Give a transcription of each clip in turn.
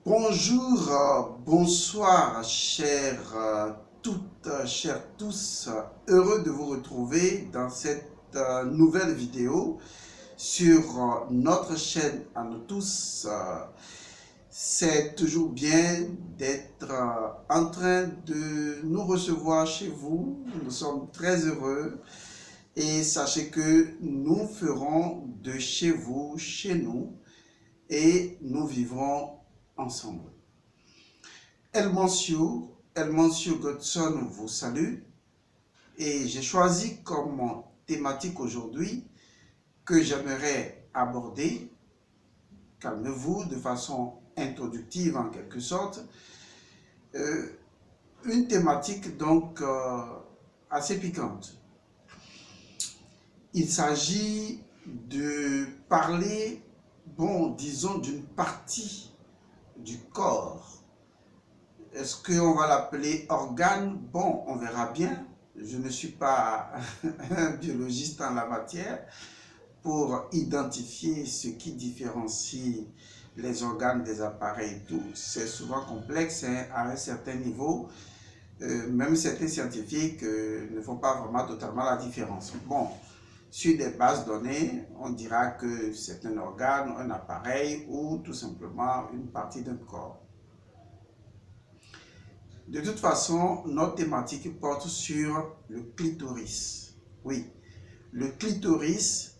Bonjour, bonsoir, chers toutes, chers tous. Heureux de vous retrouver dans cette nouvelle vidéo sur notre chaîne à nous tous. C'est toujours bien d'être en train de nous recevoir chez vous. Nous sommes très heureux. Et sachez que nous ferons de chez vous, chez nous, et nous vivrons ensemble. Elmancio Godson vous salue et j'ai choisi comme thématique aujourd'hui que j'aimerais aborder, calmez-vous, de façon introductive en quelque sorte, une thématique donc assez piquante. Il s'agit de parler, disons, d'une partie du corps. Est-ce qu'on va l'appeler organe? On verra bien. Je ne suis pas un biologiste en la matière pour identifier ce qui différencie les organes des appareils et tout. C'est souvent complexe à un certain niveau. Même certains scientifiques ne font pas vraiment totalement la différence. Sur des bases données, on dira que c'est un organe, un appareil ou tout simplement une partie d'un corps. De toute façon, notre thématique porte sur le clitoris. Oui, le clitoris,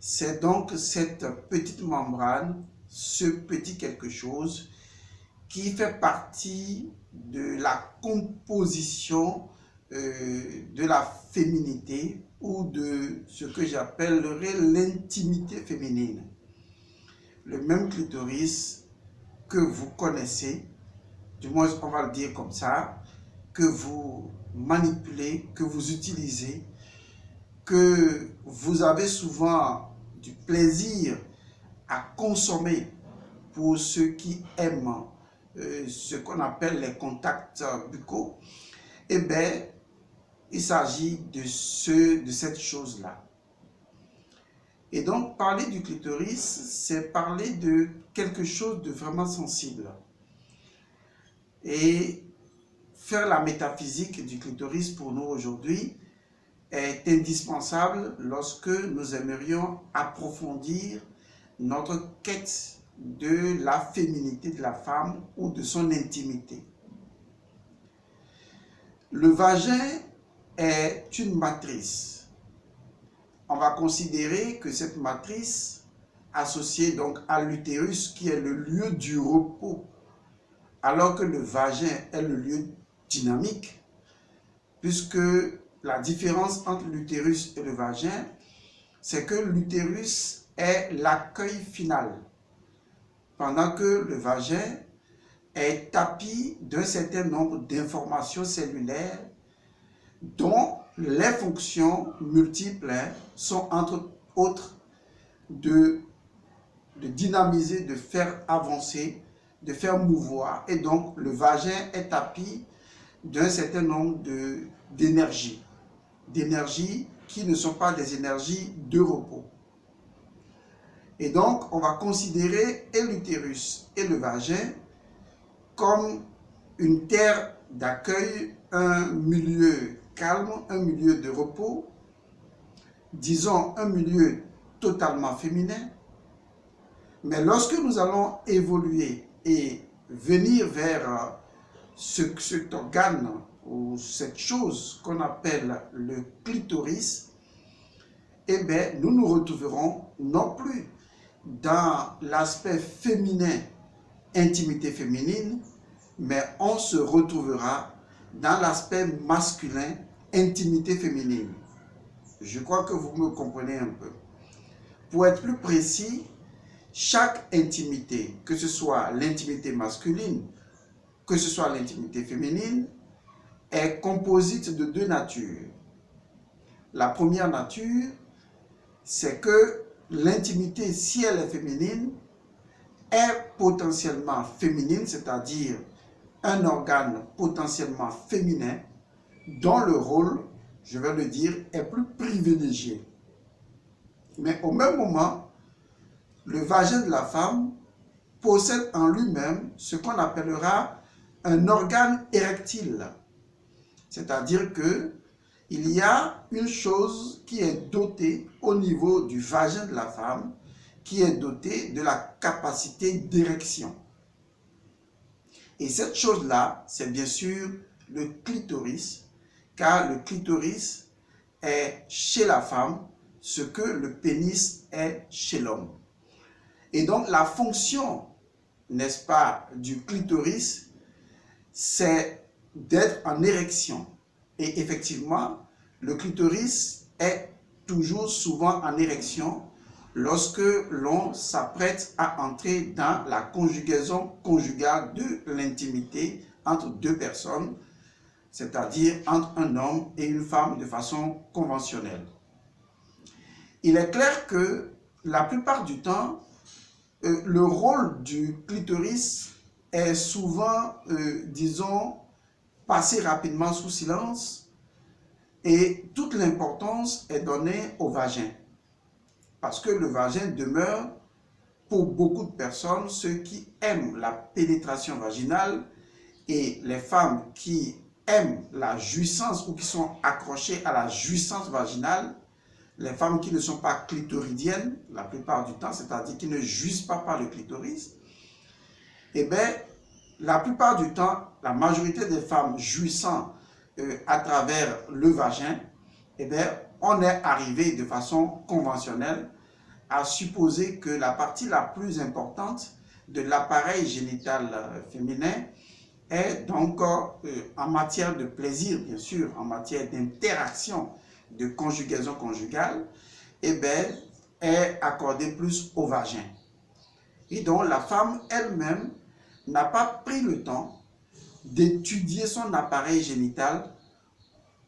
c'est donc cette petite membrane, ce petit quelque chose qui fait partie de la composition de la féminité ou de ce que j'appellerais l'intimité féminine. Le même clitoris que vous connaissez, du moins on va le dire comme ça, que vous manipulez, que vous utilisez, que vous avez souvent du plaisir à consommer pour ceux qui aiment ce qu'on appelle les contacts buccaux, eh bien, il s'agit de cette chose-là. Et donc, parler du clitoris, c'est parler de quelque chose de vraiment sensible. Et faire la métaphysique du clitoris pour nous aujourd'hui est indispensable lorsque nous aimerions approfondir notre quête de la féminité de la femme ou de son intimité. Le vagin est une matrice. On va considérer que cette matrice, associée donc à l'utérus qui est le lieu du repos, alors que le vagin est le lieu dynamique, puisque la différence entre l'utérus et le vagin, c'est que l'utérus est l'accueil final, pendant que le vagin est tapi d'un certain nombre d'informations cellulaires dont les fonctions multiples sont entre autres de dynamiser, de faire avancer, de faire mouvoir. Et donc le vagin est tapi d'un certain nombre d'énergies qui ne sont pas des énergies de repos. Et donc on va considérer et l'utérus et le vagin comme une terre d'accueil, un milieu calme, un milieu de repos, disons un milieu totalement féminin. Mais lorsque nous allons évoluer et venir vers cet organe ou cette chose qu'on appelle le clitoris, eh bien, nous nous retrouverons non plus dans l'aspect féminin, intimité féminine, mais on se retrouvera dans l'aspect masculin, intimité féminine. Je crois que vous me comprenez un peu. Pour être plus précis, chaque intimité, que ce soit l'intimité masculine, que ce soit l'intimité féminine, est composite de deux natures. La première nature, c'est que l'intimité, si elle est féminine, est potentiellement féminine, c'est-à-dire un organe potentiellement féminin dont le rôle, je vais le dire, est plus privilégié. Mais au même moment, le vagin de la femme possède en lui-même ce qu'on appellera un organe érectile. C'est-à-dire que il y a une chose qui est dotée au niveau du vagin de la femme, qui est dotée de la capacité d'érection. Et cette chose-là, c'est bien sûr le clitoris, car le clitoris est chez la femme ce que le pénis est chez l'homme. Et donc la fonction, n'est-ce pas, du clitoris, c'est d'être en érection. Et effectivement, le clitoris est toujours souvent en érection lorsque l'on s'apprête à entrer dans la conjugaison conjugale de l'intimité entre deux personnes, c'est-à-dire entre un homme et une femme de façon conventionnelle. Il est clair que la plupart du temps, le rôle du clitoris est souvent, disons, passé rapidement sous silence et toute l'importance est donnée au vagin. Parce que le vagin demeure, pour beaucoup de personnes, ceux qui aiment la pénétration vaginale et les femmes qui aiment la jouissance ou qui sont accrochées à la jouissance vaginale, les femmes qui ne sont pas clitoridiennes, la plupart du temps, c'est-à-dire qui ne jouissent pas par le clitoris, eh bien, la plupart du temps, la majorité des femmes jouissant à travers le vagin, eh bien, on est arrivé de façon conventionnelle à supposer que la partie la plus importante de l'appareil génital féminin est donc en matière de plaisir, bien sûr, en matière d'interaction, de conjugaison conjugale, eh bien, est accordée plus au vagin. Et donc la femme elle-même n'a pas pris le temps d'étudier son appareil génital,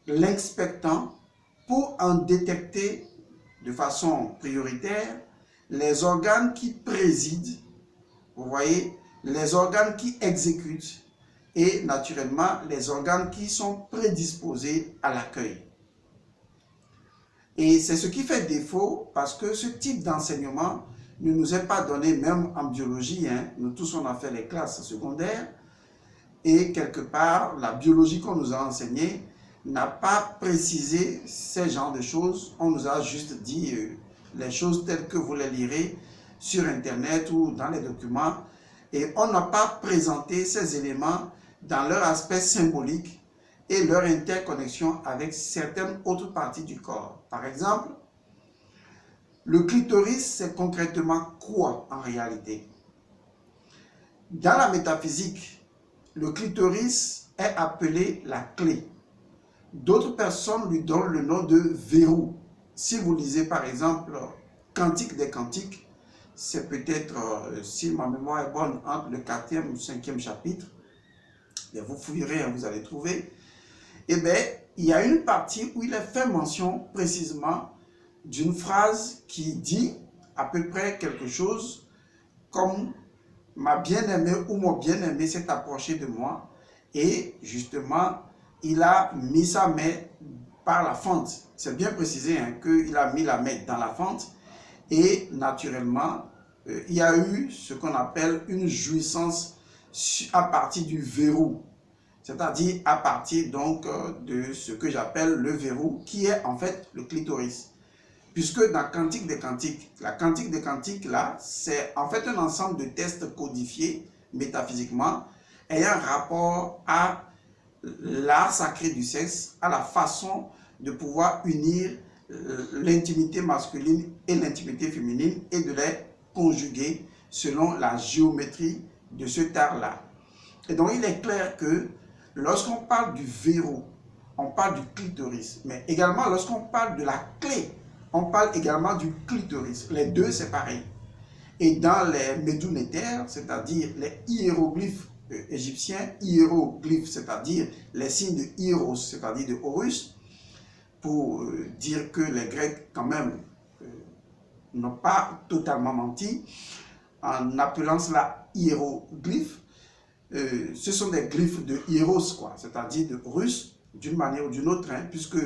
l'inspectant pour en détecter de façon prioritaire les organes qui président, vous voyez, les organes qui exécutent et naturellement les organes qui sont prédisposés à l'accueil. Et c'est ce qui fait défaut parce que ce type d'enseignement ne nous est pas donné même en biologie. Nous tous on a fait les classes secondaires et quelque part la biologie qu'on nous a enseignée n'a pas précisé ces genres de choses. On nous a juste dit les choses telles que vous les lirez sur internet ou dans les documents et on n'a pas présenté ces éléments dans leur aspect symbolique et leur interconnexion avec certaines autres parties du corps. Par exemple, le clitoris, c'est concrètement quoi en réalité? Dans la métaphysique, le clitoris est appelé la clé. D'autres personnes lui donnent le nom de verrou. Si vous lisez par exemple Cantique des Cantiques, c'est peut-être, si ma mémoire est bonne, entre le 4e ou 5e chapitre, et vous fouillerez, vous allez trouver, eh bien, il y a une partie où il est fait mention précisément d'une phrase qui dit à peu près quelque chose comme « ma bien-aimée » ou « mon bien-aimé s'est approché de moi » et justement, il a mis sa main par la fente. C'est bien précisé qu'il a mis la main dans la fente et naturellement, il y a eu ce qu'on appelle une jouissance à partir du verrou. C'est-à-dire à partir donc de ce que j'appelle le verrou qui est en fait le clitoris. Puisque dans Cantique des Cantiques, la Cantique des Cantiques là, c'est en fait un ensemble de tests codifiés métaphysiquement ayant rapport à l'art sacré du sexe, à la façon de pouvoir unir l'intimité masculine et l'intimité féminine et de les conjuguer selon la géométrie de ce art-là. Et donc il est clair que lorsqu'on parle du verrou, on parle du clitoris, mais également lorsqu'on parle de la clé, on parle également du clitoris. Les deux, c'est pareil. Et dans les médounétaires, c'est-à-dire les hiéroglyphes égyptiens, hiéroglyphes, c'est-à-dire les signes de Hieros, c'est-à-dire de Horus, pour dire que les Grecs, quand même, n'ont pas totalement menti, en appelant cela hiéroglyphes, ce sont des glyphes de Hieros, quoi, c'est-à-dire de Horus, d'une manière ou d'une autre, puisque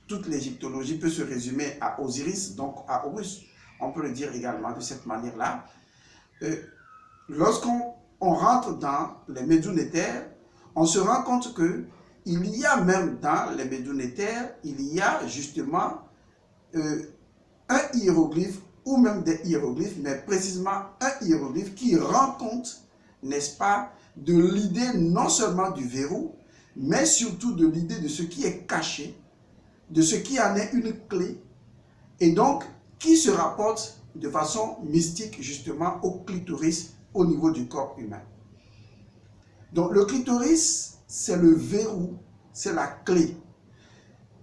toute l'égyptologie peut se résumer à Osiris, donc à Horus. On peut le dire également de cette manière-là. lorsqu'on rentre dans les médiumnités, on se rend compte que il y a même dans les médiumnités, il y a justement un hiéroglyphe ou même des hiéroglyphes, mais précisément un hiéroglyphe qui rend compte, n'est-ce pas, de l'idée non seulement du verrou, mais surtout de l'idée de ce qui est caché, de ce qui en est une clé, et donc qui se rapporte de façon mystique justement au clitoris au niveau du corps humain. Donc le clitoris, c'est le verrou, c'est la clé.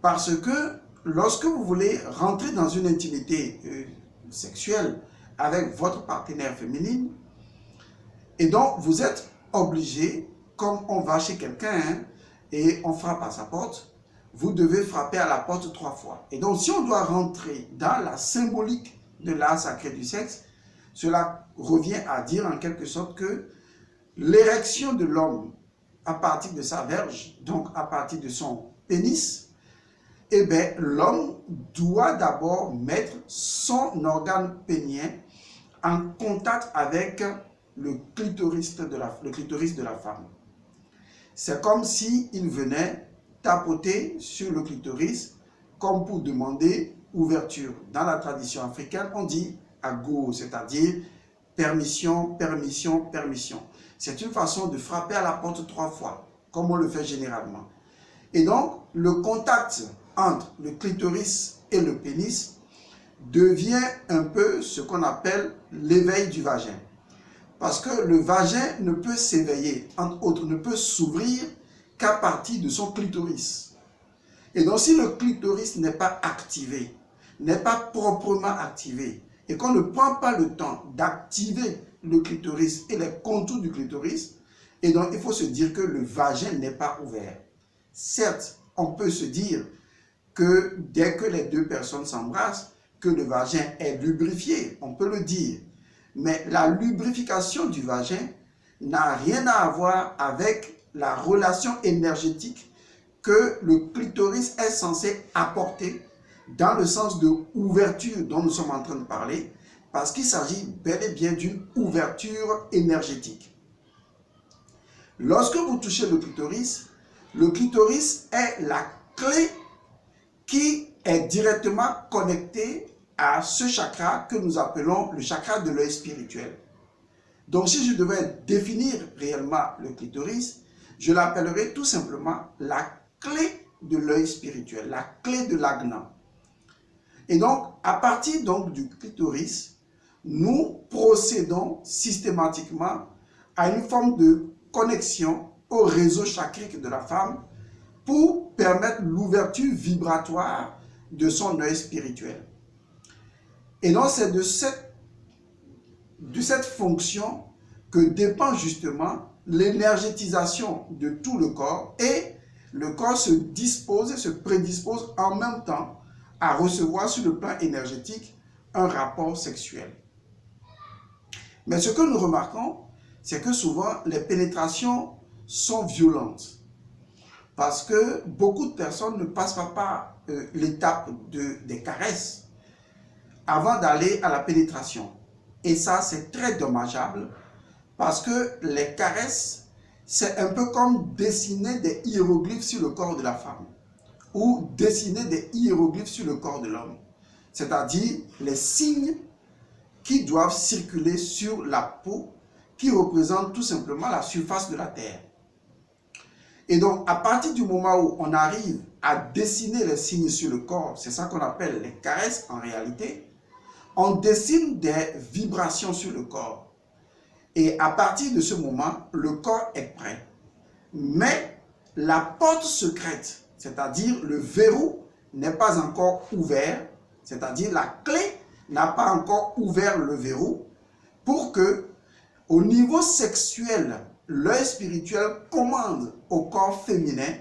Parce que lorsque vous voulez rentrer dans une intimité sexuelle avec votre partenaire féminine, et donc vous êtes obligé, comme on va chez quelqu'un et on frappe à sa porte, vous devez frapper à la porte 3 fois. Et donc si on doit rentrer dans la symbolique de l'art sacré du sexe, cela revient à dire en quelque sorte que l'érection de l'homme à partir de sa verge, donc à partir de son pénis, eh bien, l'homme doit d'abord mettre son organe pénien en contact avec le clitoris de la femme. C'est comme s'il venait tapoter sur le clitoris comme pour demander ouverture. Dans la tradition africaine, on dit ago, c'est-à-dire permission, permission, permission. C'est une façon de frapper à la porte 3 fois, comme on le fait généralement. Et donc, le contact entre le clitoris et le pénis devient un peu ce qu'on appelle l'éveil du vagin. Parce que le vagin ne peut s'éveiller, entre autres, ne peut s'ouvrir qu'à partir de son clitoris. Et donc, si le clitoris n'est pas activé, n'est pas proprement activé, et qu'on ne prend pas le temps d'activer le clitoris et les contours du clitoris, et donc il faut se dire que le vagin n'est pas ouvert. Certes, on peut se dire que dès que les deux personnes s'embrassent, que le vagin est lubrifié, on peut le dire. Mais la lubrification du vagin n'a rien à voir avec la relation énergétique que le clitoris est censé apporter dans le sens de ouverture dont nous sommes en train de parler, parce qu'il s'agit bel et bien d'une ouverture énergétique. Lorsque vous touchez le clitoris est la clé qui est directement connectée à ce chakra que nous appelons le chakra de l'œil spirituel. Donc si je devais définir réellement le clitoris, je l'appellerais tout simplement la clé de l'œil spirituel, la clé de l'agnan. Et donc, à partir donc du clitoris, nous procédons systématiquement à une forme de connexion au réseau chakrique de la femme pour permettre l'ouverture vibratoire de son œil spirituel. Et donc, c'est de cette fonction que dépend justement l'énergétisation de tout le corps, et le corps se dispose et se prédispose en même temps à recevoir sur le plan énergétique un rapport sexuel. Mais ce que nous remarquons, c'est que souvent les pénétrations sont violentes parce que beaucoup de personnes ne passent pas par l'étape des caresses avant d'aller à la pénétration. Et ça, c'est très dommageable parce que les caresses, c'est un peu comme dessiner des hiéroglyphes sur le corps de la femme ou dessiner des hiéroglyphes sur le corps de l'homme. C'est-à-dire les signes qui doivent circuler sur la peau qui représente tout simplement la surface de la terre. Et donc, à partir du moment où on arrive à dessiner les signes sur le corps, c'est ça qu'on appelle les caresses en réalité, on dessine des vibrations sur le corps. Et à partir de ce moment, le corps est prêt. Mais la porte secrète, c'est-à-dire le verrou, n'est pas encore ouvert, c'est-à-dire la clé n'a pas encore ouvert le verrou pour que, au niveau sexuel, l'œil spirituel commande au corps féminin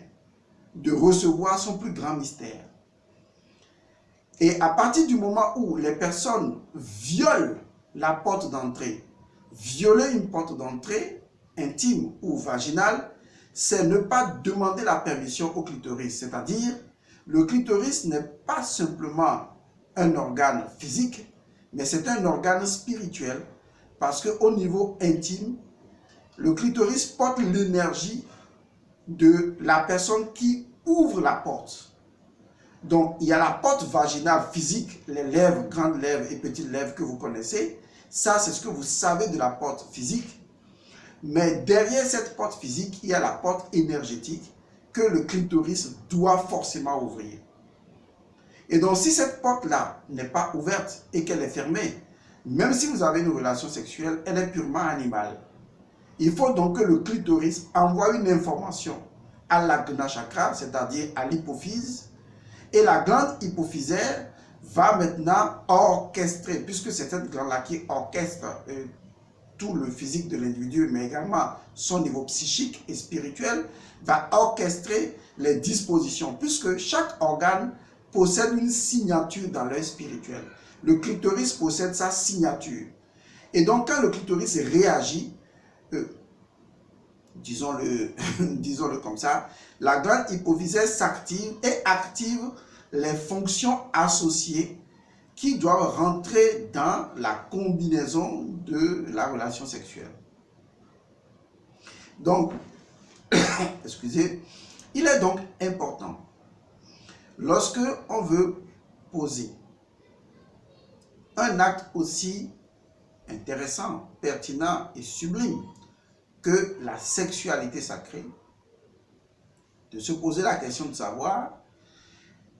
de recevoir son plus grand mystère. Et à partir du moment où les personnes violent la porte d'entrée, violer une porte d'entrée intime ou vaginale, c'est ne pas demander la permission au clitoris. C'est-à-dire, le clitoris n'est pas simplement un organe physique, mais c'est un organe spirituel Parce qu'au niveau intime, le clitoris porte l'énergie de la personne qui ouvre la porte. Donc, il y a la porte vaginale physique, les lèvres, grandes lèvres et petites lèvres que vous connaissez. Ça, c'est ce que vous savez de la porte physique. Mais derrière cette porte physique, il y a la porte énergétique que le clitoris doit forcément ouvrir. Et donc, si cette porte-là n'est pas ouverte et qu'elle est fermée, même si vous avez une relation sexuelle, elle est purement animale. Il faut donc que le clitoris envoie une information à l'Agna chakra, c'est-à-dire à l'hypophyse, et la glande hypophysaire va maintenant orchestrer, puisque c'est cette glande-là qui orchestre tout le physique de l'individu, mais également son niveau psychique et spirituel, va orchestrer les dispositions, puisque chaque organe possède une signature dans l'œil spirituel. Le clitoris possède sa signature. Et donc, quand le clitoris réagit, disons-le comme ça, la glande hypophysaire s'active et active les fonctions associées qui doivent rentrer dans la combinaison de la relation sexuelle. Donc, excusez, il est donc important, lorsque on veut poser un acte aussi intéressant, pertinent et sublime que la sexualité sacrée, de se poser la question de savoir,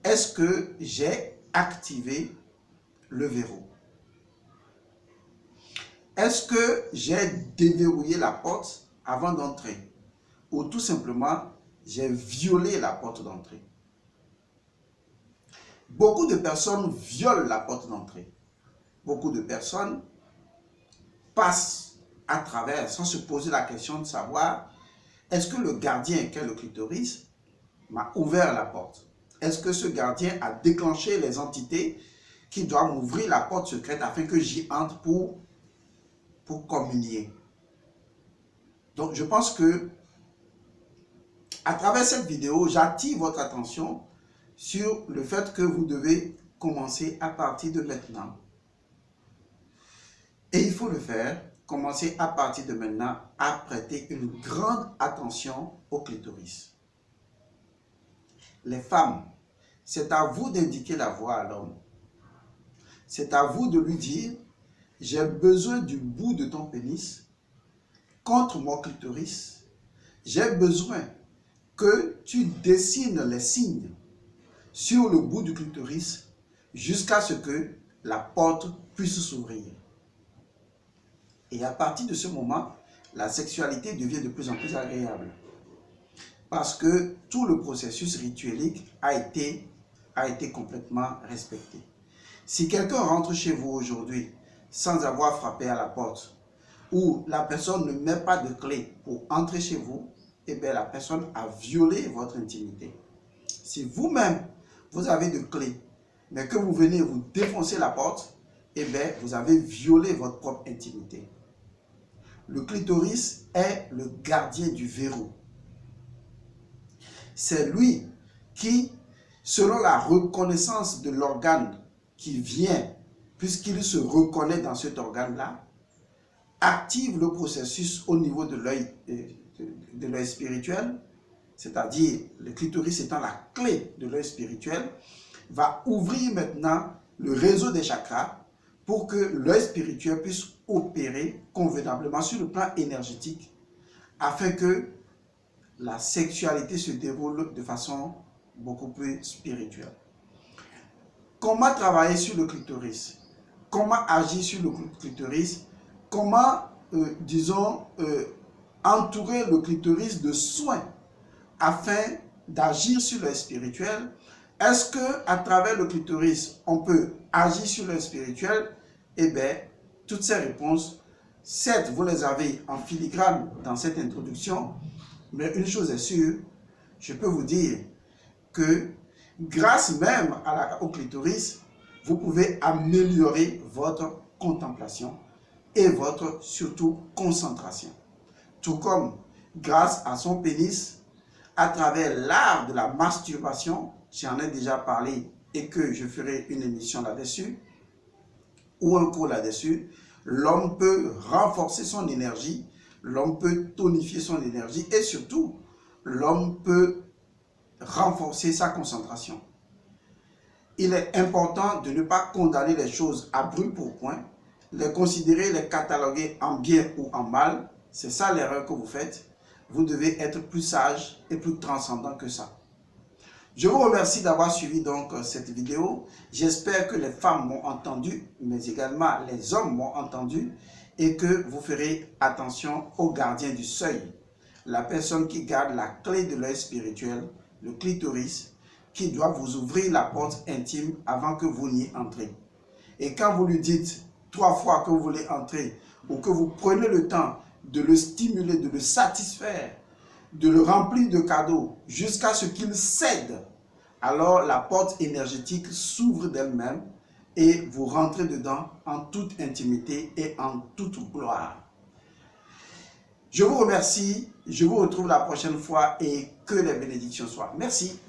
est-ce que j'ai activé le verrou? Est-ce que j'ai déverrouillé la porte avant d'entrer? Ou tout simplement, j'ai violé la porte d'entrée? Beaucoup de personnes violent la porte d'entrée. Beaucoup de personnes passent à travers sans se poser la question de savoir, est-ce que le gardien, qu'est le clitoris, m'a ouvert la porte? Est-ce que ce gardien a déclenché les entités qui doivent m'ouvrir la porte secrète afin que j'y entre pour communier? Donc, je pense que à travers cette vidéo, j'attire votre attention sur le fait que vous devez commencer à partir de maintenant. Et il faut le faire, commencer à partir de maintenant à prêter une grande attention au clitoris. Les femmes, c'est à vous d'indiquer la voie à l'homme. C'est à vous de lui dire, j'ai besoin du bout de ton pénis contre mon clitoris. J'ai besoin que tu dessines les signes sur le bout du clitoris jusqu'à ce que la porte puisse s'ouvrir. Et à partir de ce moment, la sexualité devient de plus en plus agréable. Parce que tout le processus rituelique a été complètement respecté. Si quelqu'un rentre chez vous aujourd'hui sans avoir frappé à la porte, ou la personne ne met pas de clé pour entrer chez vous, eh bien la personne a violé votre intimité. Si vous-même, vous avez de clé, mais que vous venez vous défoncer la porte, eh bien vous avez violé votre propre intimité. Le clitoris est le gardien du verrou. C'est lui qui, selon la reconnaissance de l'organe qui vient, puisqu'il se reconnaît dans cet organe-là, active le processus au niveau de l'œil spirituel, c'est-à-dire le clitoris étant la clé de l'œil spirituel, va ouvrir maintenant le réseau des chakras pour que l'œil spirituel puisse opérer convenablement sur le plan énergétique afin que la sexualité se déroule de façon beaucoup plus spirituelle. Comment travailler sur le clitoris? Comment agir sur le clitoris? Comment, entourer le clitoris de soins afin d'agir sur l'œil spirituel? Est-ce qu'à travers le clitoris, on peut agir sur l'œil spirituel? Eh bien, toutes ces réponses, certes, vous les avez en filigrane dans cette introduction, mais une chose est sûre, je peux vous dire que grâce même au clitoris, vous pouvez améliorer votre contemplation et votre, surtout, concentration. Tout comme, grâce à son pénis, à travers l'art de la masturbation, j'en ai déjà parlé et que je ferai une émission là-dessus, ou un cours là-dessus, l'homme peut renforcer son énergie, l'homme peut tonifier son énergie et surtout, l'homme peut renforcer sa concentration. Il est important de ne pas condamner les choses à brûle pour point, les considérer, les cataloguer en bien ou en mal. C'est ça l'erreur que vous faites. Vous devez être plus sage et plus transcendant que ça. Je vous remercie d'avoir suivi donc cette vidéo. J'espère que les femmes m'ont entendu, mais également les hommes m'ont entendu et que vous ferez attention aux gardiens du seuil. La personne qui garde la clé de l'œil spirituel, le clitoris, qui doit vous ouvrir la porte intime avant que vous n'y entrez. Et quand vous lui dites 3 fois que vous voulez entrer ou que vous prenez le temps de le stimuler, de le satisfaire, de le remplir de cadeaux jusqu'à ce qu'il cède, alors la porte énergétique s'ouvre d'elle-même et vous rentrez dedans en toute intimité et en toute gloire. Je vous remercie, je vous retrouve la prochaine fois et que les bénédictions soient. Merci.